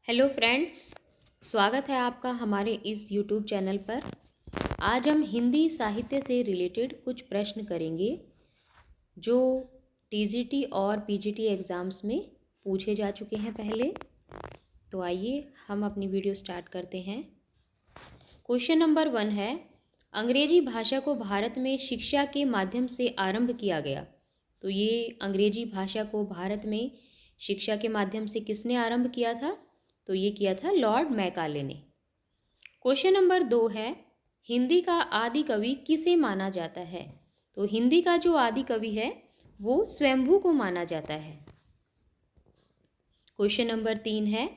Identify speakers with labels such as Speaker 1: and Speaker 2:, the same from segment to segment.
Speaker 1: Hello friends, स्वागत है आपका हमारे इस यूट्यूब चैनल पर। आज हम हिंदी साहित्य से रिलेटेड कुछ प्रश्न करेंगे जो टीजीटी और पीजीटी एग्ज़ाम्स में पूछे जा चुके हैं पहले। तो आइए हम अपनी वीडियो स्टार्ट करते हैं। क्वेश्चन नंबर 1 है, अंग्रेजी भाषा को भारत में शिक्षा के माध्यम से आरंभ किया गया। तो ये अंग्रेजी भाषा को भारत में शिक्षा के माध्यम से किसने आरंभ किया था? तो ये किया था लॉर्ड मैकाले ने। क्वेश्चन नंबर 2 है, हिंदी का आदि कवि किसे माना जाता है? तो हिंदी का जो आदि कवि है वो स्वयंभू को माना जाता है। क्वेश्चन नंबर 3 है,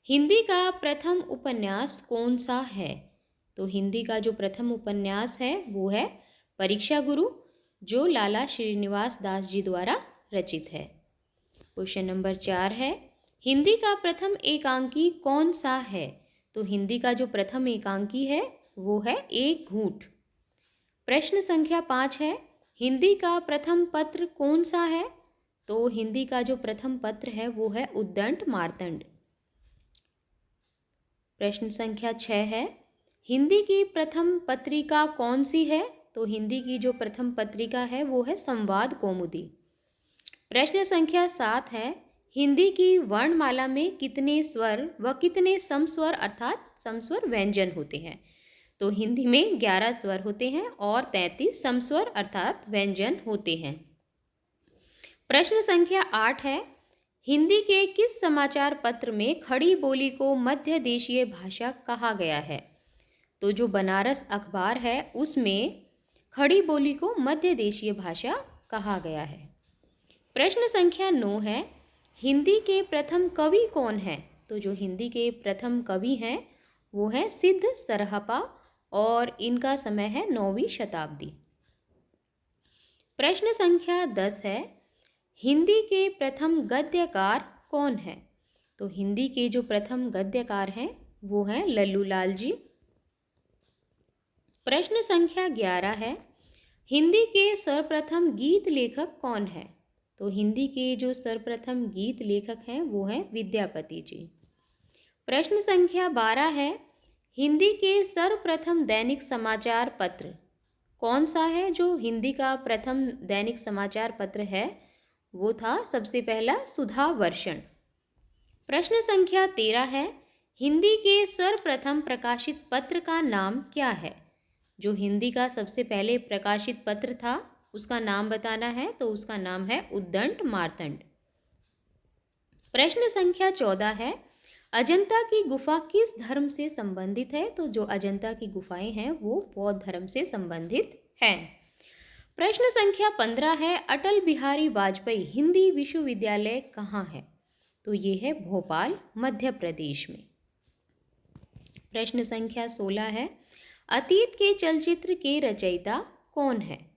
Speaker 1: हिंदी का प्रथम उपन्यास कौन सा है? तो हिंदी का जो प्रथम उपन्यास है वो है परीक्षा गुरु, जो लाला श्रीनिवास दास जी द्वारा रचित है। क्वेश्चन नंबर 4 है, हिंदी का प्रथम एकांकी कौन सा है? तो हिंदी का जो प्रथम एकांकी है वो है एक घूंट। प्रश्न संख्या 5 है, हिंदी का प्रथम पत्र कौन सा है? तो हिंदी का जो प्रथम पत्र है वो है उद्दंड मार्तंड। प्रश्न संख्या 6 है, हिंदी की प्रथम पत्रिका कौन सी है? तो हिंदी की जो प्रथम पत्रिका है वो है संवाद कौमुदी। प्रश्न संख्या 7 है, हिंदी की वर्णमाला में कितने स्वर व कितने समस्वर अर्थात समस्वर व्यंजन होते हैं? तो हिंदी में 11 स्वर होते हैं और 33 समस्वर अर्थात व्यंजन होते हैं। प्रश्न संख्या 8 है, हिंदी के किस समाचार पत्र में खड़ी बोली को मध्य देशीय भाषा कहा गया है? तो जो बनारस अखबार है उसमें खड़ी बोली को मध्य देशीय भाषा कहा गया है। प्रश्न संख्या 9 है, हिंदी के प्रथम कवि कौन है? तो जो हिंदी के प्रथम कवि हैं वो है सिद्ध सरहपा और इनका समय है 9वीं शताब्दी। प्रश्न संख्या 10 है, हिंदी के प्रथम गद्यकार कौन है? तो हिंदी के जो प्रथम गद्यकार हैं वो हैं लल्लू लाल जी। प्रश्न संख्या 11 है, हिंदी के सर्वप्रथम गीत लेखक कौन है? तो हिंदी के जो सर्वप्रथम गीत लेखक हैं वो हैं विद्यापति जी। प्रश्न संख्या 12 है, हिंदी के सर्वप्रथम दैनिक समाचार पत्र कौन सा है? जो हिंदी का प्रथम दैनिक समाचार पत्र है वो था सबसे पहला सुधा वर्षण। प्रश्न संख्या 13 है, हिंदी के सर्वप्रथम प्रकाशित पत्र का नाम क्या है? जो हिंदी का सबसे पहले प्रकाशित पत्र था उसका नाम बताना है, तो उसका नाम है उद्दंड मार्तंड। प्रश्न संख्या 14 है, अजंता की गुफा किस धर्म से संबंधित है? तो जो अजंता की गुफाएं हैं वो बौद्ध धर्म से संबंधित हैं। प्रश्न संख्या 15 है, अटल बिहारी वाजपेयी हिंदी विश्वविद्यालय कहाँ है? तो ये है भोपाल, मध्य प्रदेश में। प्रश्न संख्या 16 है, अतीत के चलचित्र के रचयिता कौन है?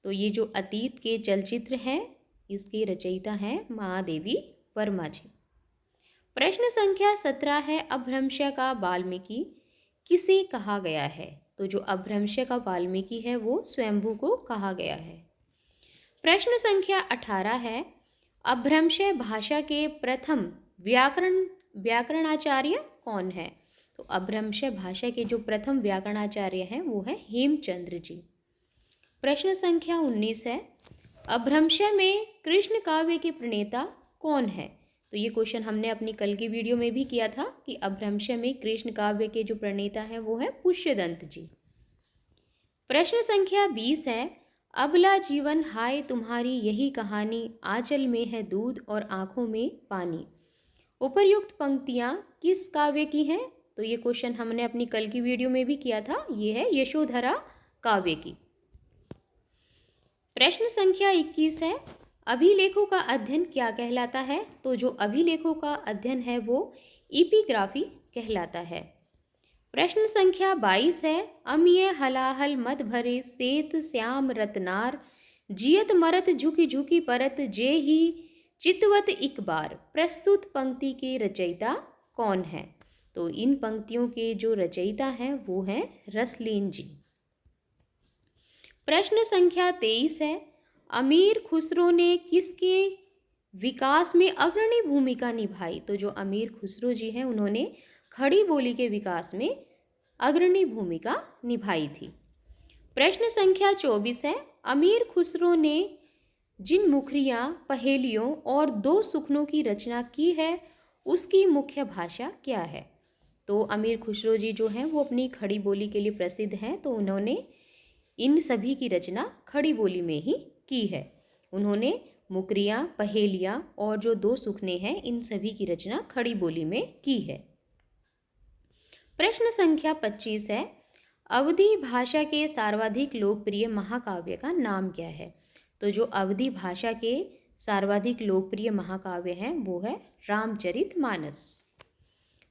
Speaker 1: तो ये जो अतीत के चलचित्र हैं इसके रचयिता हैं महादेवी वर्मा जी। प्रश्न संख्या 17 है, अपभ्रंश का वाल्मीकि किसे कहा गया है? तो जो अपभ्रंश का वाल्मीकि है वो स्वयंभू को कहा गया है। प्रश्न संख्या 18 है, अपभ्रंश भाषा के प्रथम व्याकरणाचार्य कौन है? तो अपभ्रंश भाषा के जो प्रथम व्याकरणाचार्य हैं वो है हेमचंद्र जी। प्रश्न संख्या 19 है, अपभ्रंश में कृष्ण काव्य के प्रणेता कौन है? तो ये क्वेश्चन हमने अपनी कल की वीडियो में भी किया था कि अपभ्रंश में कृष्ण काव्य के जो प्रणेता हैं वो है पुष्यदंत जी। प्रश्न संख्या 20 है, अबला जीवन हाय तुम्हारी यही कहानी, आंचल में है दूध और आंखों में पानी। उपर्युक्त पंक्तियां किस काव्य की हैं? तो ये क्वेश्चन हमने अपनी कल की वीडियो में भी किया था, ये है यशोधरा काव्य की। प्रश्न संख्या 21 है, अभिलेखों का अध्ययन क्या कहलाता है? तो जो अभिलेखों का अध्ययन है वो एपिग्राफी कहलाता है। प्रश्न संख्या 22 है, अमिय हलाहल मत भरे सेत श्याम रतनार, जियत मरत झुकी झुकी परत जे ही चितवत इक बार। प्रस्तुत पंक्ति के रचयिता कौन है? तो इन पंक्तियों के जो रचयिता हैं वो हैं रसलीन जी। प्रश्न संख्या 23 है, अमीर खुसरो ने किसके विकास में अग्रणी भूमिका निभाई? तो जो अमीर खुसरो जी हैं उन्होंने खड़ी बोली के विकास में अग्रणी भूमिका निभाई थी। प्रश्न संख्या 24 है, अमीर खुसरो ने जिन मुखरियाँ, पहेलियों और दो सुखनों की रचना की है उसकी मुख्य भाषा क्या है? तो अमीर खुसरो जी जो हैं वो अपनी खड़ी बोली के लिए प्रसिद्ध हैं, तो उन्होंने इन सभी की रचना खड़ी बोली में ही की है। उन्होंने मुकरियाँ, पहेलियाँ और जो दो सुखने हैं इन सभी की रचना खड़ी बोली में की है। प्रश्न संख्या 25 है, अवधी भाषा के सर्वाधिक लोकप्रिय महाकाव्य का नाम क्या है? तो जो अवधी भाषा के सर्वाधिक लोकप्रिय महाकाव्य हैं वो है रामचरितमानस।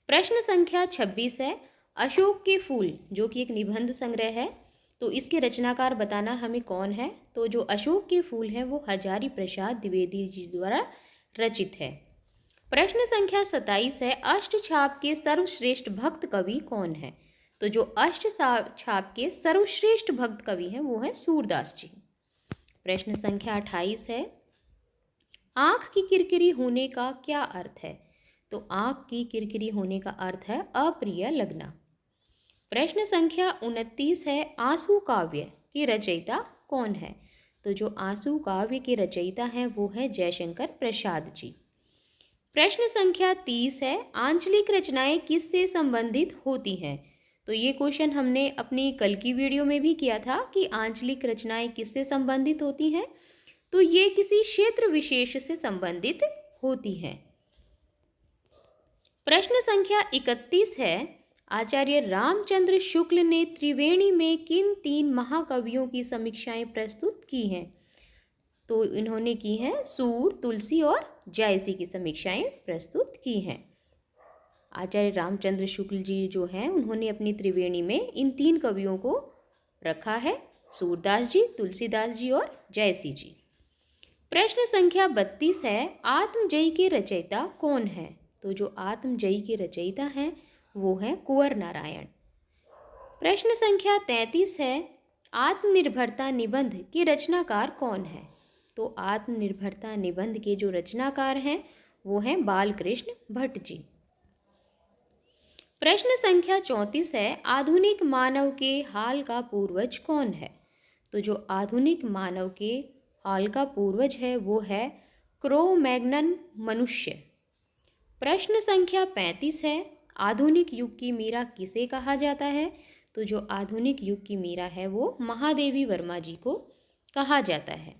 Speaker 1: प्रश्न संख्या 26 है, अशोक के फूल जो कि एक निबंध संग्रह है, तो इसके रचनाकार बताना हमें कौन है? तो जो अशोक के फूल है वो हजारी प्रसाद द्विवेदी जी द्वारा रचित है। प्रश्न संख्या 27 है, अष्टछाप के सर्वश्रेष्ठ भक्त कवि कौन है? तो जो अष्टछाप के सर्वश्रेष्ठ भक्त कवि हैं वो है सूरदास जी। प्रश्न संख्या 28 है, आँख की किरकिरी होने का क्या अर्थ है? तो आँख की किरकिरी होने का अर्थ है अप्रिय लगना। प्रश्न संख्या 29 है, आंसू काव्य की रचयिता कौन है? तो जो आंसू काव्य के रचयिता हैं वो है जयशंकर प्रसाद जी। प्रश्न संख्या 30 है, आंचलिक रचनाएं किससे संबंधित होती हैं? तो ये क्वेश्चन हमने अपनी कल की वीडियो में भी किया था कि आंचलिक रचनाएं किससे संबंधित होती हैं। तो ये किसी क्षेत्र विशेष से संबंधित होती हैं। प्रश्न संख्या 31 है, आचार्य रामचंद्र शुक्ल ने त्रिवेणी में किन तीन महाकवियों की समीक्षाएं प्रस्तुत की हैं? तो इन्होंने की हैं सूर, तुलसी और जायसी की समीक्षाएं प्रस्तुत की हैं। आचार्य रामचंद्र शुक्ल जी जो हैं उन्होंने अपनी त्रिवेणी में इन तीन कवियों को रखा है, सूरदास जी, तुलसीदास जी और जायसी जी। प्रश्न संख्या 32 है, आत्मजयी के रचयिता कौन है? तो जो आत्मजयी के रचयिता हैं वो है कुंवर नारायण। प्रश्न संख्या 33 है, आत्मनिर्भरता निबंध के रचनाकार कौन है? तो आत्मनिर्भरता निबंध के जो रचनाकार हैं वो हैं बालकृष्ण भट्ट जी। प्रश्न संख्या 34 है, आधुनिक मानव के हाल का पूर्वज कौन है? तो जो आधुनिक मानव के हाल का पूर्वज है वो है क्रो-मैग्नन मनुष्य। प्रश्न संख्या 35 है, आधुनिक युग की मीरा किसे कहा जाता है? तो जो आधुनिक युग की मीरा है वो महादेवी वर्मा जी को कहा जाता है।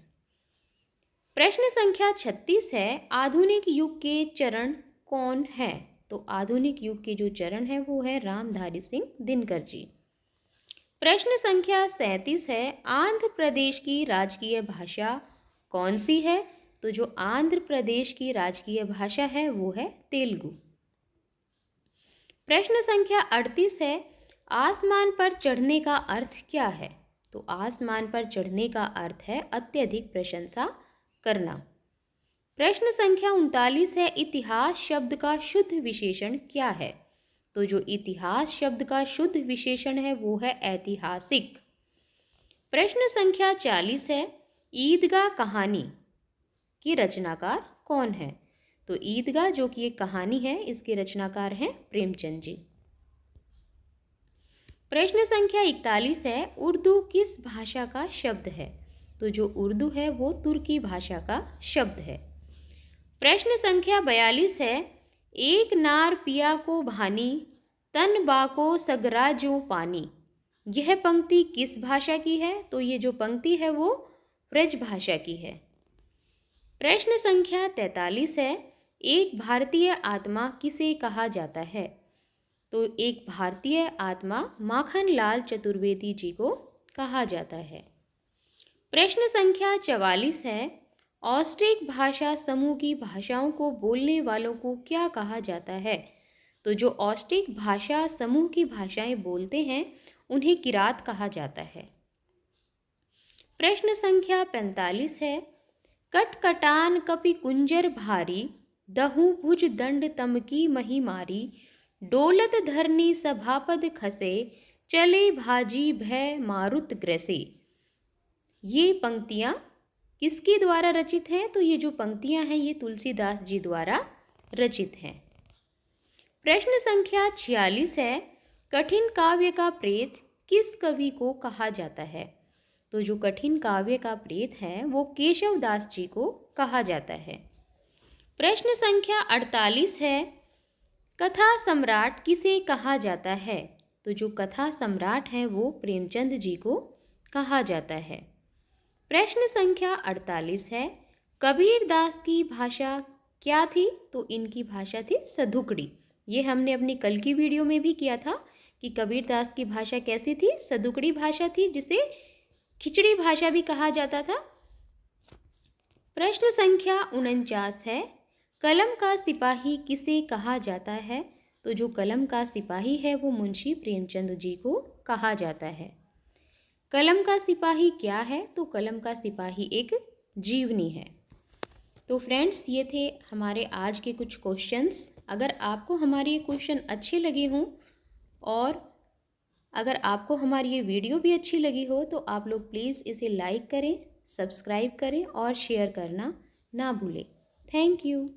Speaker 1: प्रश्न संख्या 36 है, आधुनिक युग के चरण कौन है? तो आधुनिक युग के जो चरण है वो है रामधारी सिंह दिनकर जी। प्रश्न संख्या 37 है, आंध्र प्रदेश की राजकीय भाषा कौन सी है? तो जो आंध्र प्रदेश की राजकीय भाषा है वो है तेलुगु। प्रश्न संख्या 38 है, आसमान पर चढ़ने का अर्थ क्या है? तो आसमान पर चढ़ने का अर्थ है अत्यधिक प्रशंसा करना। प्रश्न संख्या 39 है, इतिहास शब्द का शुद्ध विशेषण क्या है? तो जो इतिहास शब्द का शुद्ध विशेषण है वो है ऐतिहासिक। प्रश्न संख्या 40 है, ईदगाह कहानी की रचनाकार कौन है? तो ईदगाह जो कि एक कहानी है इसके रचनाकार हैं प्रेमचंद जी। प्रश्न संख्या 41 है, उर्दू किस भाषा का शब्द है? तो जो उर्दू है वो तुर्की भाषा का शब्द है। प्रश्न संख्या 42 है, एक नार पिया को भानी, तन बाको सगरा जो पानी। यह पंक्ति किस भाषा की है? तो ये जो पंक्ति है वो ब्रज भाषा की है। प्रश्न संख्या 43 है, एक भारतीय आत्मा किसे कहा जाता है? तो एक भारतीय आत्मा माखनलाल चतुर्वेदी जी को कहा जाता है। प्रश्न संख्या 44 है, ऑस्ट्रिक भाषा समूह की भाषाओं को बोलने वालों को क्या कहा जाता है? तो जो ऑस्ट्रिक भाषा समूह की भाषाएं बोलते हैं उन्हें किरात कहा जाता है। प्रश्न संख्या 45 है, कटकटान कपि कुंजर भारी, दहु भुज दंड तमकी मही मारी, डोलत धरनी सभापद खसे, चले भाजी भय मारुत ग्रसे। ये पंक्तियाँ किसके द्वारा रचित हैं? तो ये जो पंक्तियां हैं ये तुलसीदास जी द्वारा रचित हैं। प्रश्न संख्या 46 है, कठिन काव्य का प्रेत किस कवि को कहा जाता है? तो जो कठिन काव्य का प्रेत है वो केशव दास जी को कहा जाता है। प्रश्न संख्या 48 है, कथा सम्राट किसे कहा जाता है? तो जो कथा सम्राट है वो प्रेमचंद जी को कहा जाता है। प्रश्न संख्या 48 है, कबीर दास की भाषा क्या थी? तो इनकी भाषा थी सदुकड़ी। ये हमने अपनी कल की वीडियो में भी किया था कि कबीर दास की भाषा कैसी थी? सदुकड़ी भाषा थी, जिसे खिचड़ी भाषा भी कहा जाता था। प्रश्न संख्या 49 है, कलम का सिपाही किसे कहा जाता है? तो जो कलम का सिपाही है वो मुंशी प्रेमचंद जी को कहा जाता है। कलम का सिपाही क्या है? तो कलम का सिपाही एक जीवनी है। तो फ्रेंड्स, ये थे हमारे आज के कुछ क्वेश्चंस। अगर आपको हमारे ये क्वेश्चन अच्छे लगे हों और अगर आपको हमारी ये वीडियो भी अच्छी लगी हो तो आप लोग प्लीज़ इसे लाइक करें, सब्सक्राइब करें और शेयर करना ना भूलें। Thank you.